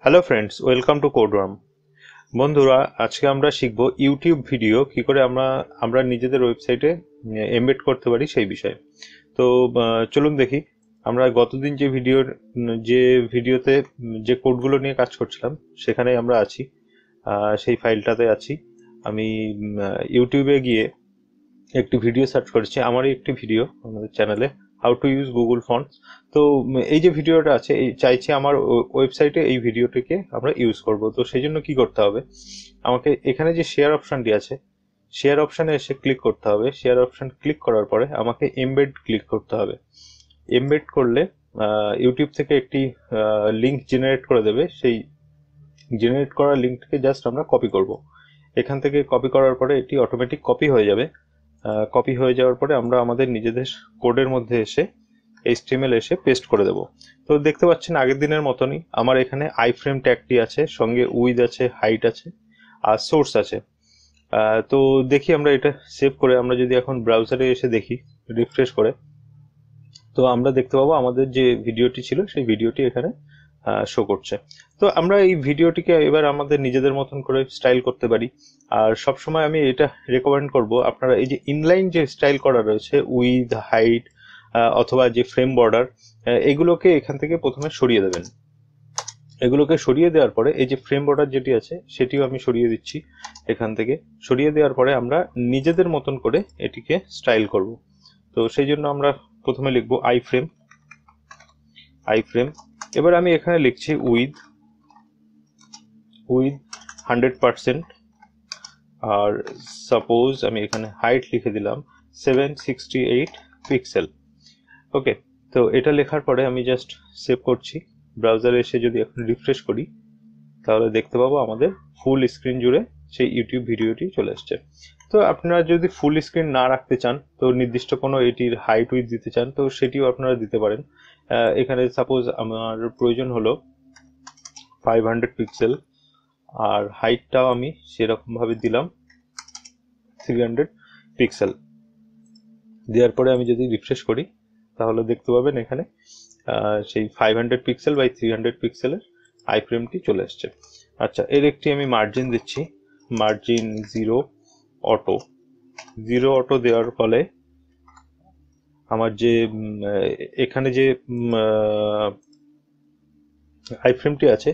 Hello friends, welcome to Codeworm. বন্ধুরা, আজকে আমরা শিখব ইউটিউব ভিডিও কি করে আমরা নিজেদের ওয়েবসাইটে এমবেড করতে পারি সেই বিষয়ে। তো চলুন দেখি। আমরা গতদিন যে ভিডিওতে যে কোডগুলো নিয়ে কাজ করছিলাম সেখানে আমরা আছি, সেই ফাইলটাতে আছি। আমি ইউটিউবে গিয়ে একটি ভিডিও সার্চ করেছি, আমারই একটি ভিডিও আমাদের চ্যানেলে, how to use Google fonts. তো এই যে ভিডিওটা আছে, চাইছি আমার ওয়েবসাইটে এই ভিডিওটিকে আমরা ইউজ করব। তো সেই জন্য কি করতে হবে, আমাকে এখানে যে শেয়ার অপশানটি আছে, শেয়ার অপশানে এসে ক্লিক করতে হবে। শেয়ার অপশান ক্লিক করার পরে আমাকে এমবেড ক্লিক করতে হবে। এমবেড করলে ইউটিউব থেকে একটি লিঙ্ক জেনারেট করে দেবে। সেই জেনারেট করা লিঙ্কটাকে জাস্ট আমরা কপি করব। এখান থেকে কপি করার পরে এটি অটোমেটিক কপি হয়ে যাবে। কপি হয়ে যাওয়ার পরে আমরা আমাদের নিজেদের কোডের মধ্যে এসে HTML এসে পেস্ট করে দেব। তো দেখতে পাচ্ছেন আগের দিনের মতনই আমার এখানে আইফ্রেম ট্যাগটি আছে, সঙ্গে উইথ আছে, হাইট আছে, আর সোর্স আছে। তো দেখি আমরা এটা সেভ করে আমরা যদি এখন ব্রাউজারে এসে দেখি, রিফ্রেশ করে, তো আমরা দেখতে পাবো আমাদের যে ভিডিওটি ছিল সেই ভিডিওটি এখানে শো করছে। তো আমরা এই ভিডিওটিকে এবার আমাদের নিজেদের মতন করে স্টাইল করতে পারি। আর সবসময় আমি এটা রেকমেন্ড করব, আপনারা এই যে ইনলাইন যে স্টাইল করা রয়েছে, উইথ, হাইট অথবা যে ফ্রেম বর্ডার, এগুলোকে এখান থেকে প্রথমে সরিয়ে দেবেন। এগুলোকে সরিয়ে দেওয়ার পরে এই যে ফ্রেম বর্ডার যেটি আছে সেটিও আমি সরিয়ে দিচ্ছি। এখান থেকে সরিয়ে দেওয়ার পরে আমরা নিজেদের মতন করে এটিকে স্টাইল করব। তো সেই জন্য আমরা প্রথমে লিখবো আইফ্রেম। এবার আমি এখানে লিখছি উইথ 100%, আর সাপোজ আমি এখানে হাইট লিখে দিলাম 768 পিক্সেল। ওকে, তো এটা লেখার পরে আমি জাস্ট সেভ করছি। ব্রাউজারে এসে যদি এখন রিফ্রেশ করি তাহলে দেখতে পাবো আমাদের ফুল স্ক্রিন জুড়ে সেই ইউটিউব ভিডিওটি চলে আসছে। তো আপনারা যদি ফুল স্ক্রিন না রাখতে চান, তো নির্দিষ্ট কোনো এটির হাইট উইথ দিতে চান, তো সেটিও আপনারা দিতে পারেন। এখানে সাপোজ আমার প্রয়োজন হলো 500 পিক্সেল, আর হাইটটাও আমি সেরকম ভাবে দিলাম 300 পিক্সেল। দেওয়ার পরে আমি যদি রিফ্রেশ করি তাহলে দেখতে পাবেন এখানে সেই 500 পিক্সেল বাই 300 পিক্সেলের আইফ্রেমটি চলে আসছে। আচ্ছা, এর একটি আমি মার্জিন দিচ্ছি, মার্জিন 0 অটো দেওয়ার ফলে আমার যে এখানে যে আইফ্রেমটি আছে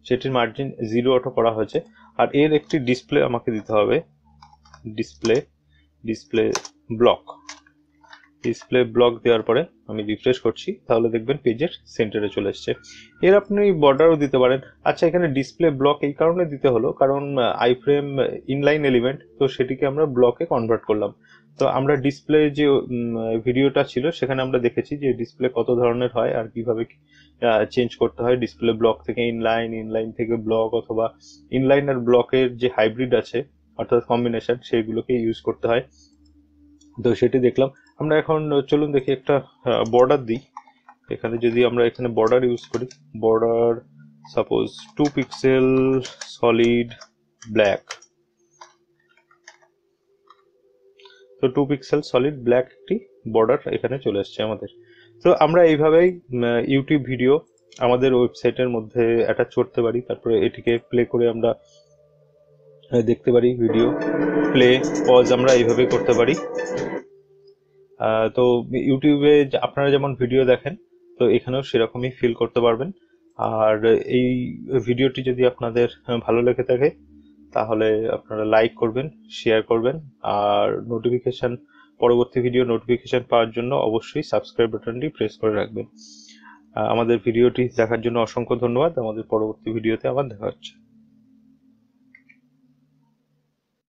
সেটির মার্জিন 0 অটো করা হয়েছে। আর এর একটি ডিসপ্লে আমাকে দিতে হবে, ডিসপ্লে ব্লক দেওয়ার পরে আমি রিফ্রেশ করছি, তাহলে দেখবেন পেজের সেন্টারে চলে এসছে। এর আপনি বর্ডারও দিতে পারেন। আচ্ছা, এখানে ডিসপ্লে ব্লক এই কারণে দিতে হলো কারণ আইফ্রেম ইনলাইন এলিমেন্ট, তো সেটিকে আমরা ব্লকে কনভার্ট করলাম। তো আমরা ডিসপ্লে যে ভিডিওটা ছিল সেখানে আমরা দেখেছি যে ডিসপ্লে কত ধরনের হয় আর কিভাবে চেঞ্জ করতে হয়, ডিসপ্লে ব্লক থেকে ইনলাইন থেকে ব্লক, অথবা ইনলাইন আর ব্লকের যে হাইব্রিড আছে অর্থাৎ কম্বিনেশন, সেইগুলোকে ইউজ করতে হয়। তো সেটি দেখলাম আমরা। এখন চলুন দেখি একটা বর্ডার দিই। এখানে যদি আমরা এখানে বর্ডার ইউজ করি, border suppose 2 pixel solid black, তো 2 পিক্সেল সলিড ব্ল্যাক একটি বর্ডার এখানে চলে আসছে আমাদের। তো আমরা এইভাবেই ইউটিউব ভিডিও আমাদের ওয়েবসাইটের মধ্যে অ্যাটাচ করতে পারি। তারপরে এটিকে প্লে করে আমরা দেখতে পারি, ভিডিও প্লে পজ আমরা এইভাবে করতে পারি। তো ইউটিউবে আপনারা যেমন ভিডিও দেখেন, তো এখানেও সেরকমই ফিল করতে পারবেন। আর এই ভিডিওটি যদি আপনাদের ভালো লেগে থাকে তাহলে আপনারা লাইক করবেন, শেয়ার করবেন, আর পরবর্তী ভিডিও নোটিফিকেশন পাওয়ার জন্য অবশ্যই সাবস্ক্রাইব বাটনটি প্রেস করে রাখবেন। আমাদের ভিডিওটি দেখার জন্য অসংখ্য ধন্যবাদ। আমাদের পরবর্তী ভিডিওতে আবার দেখা হচ্ছে।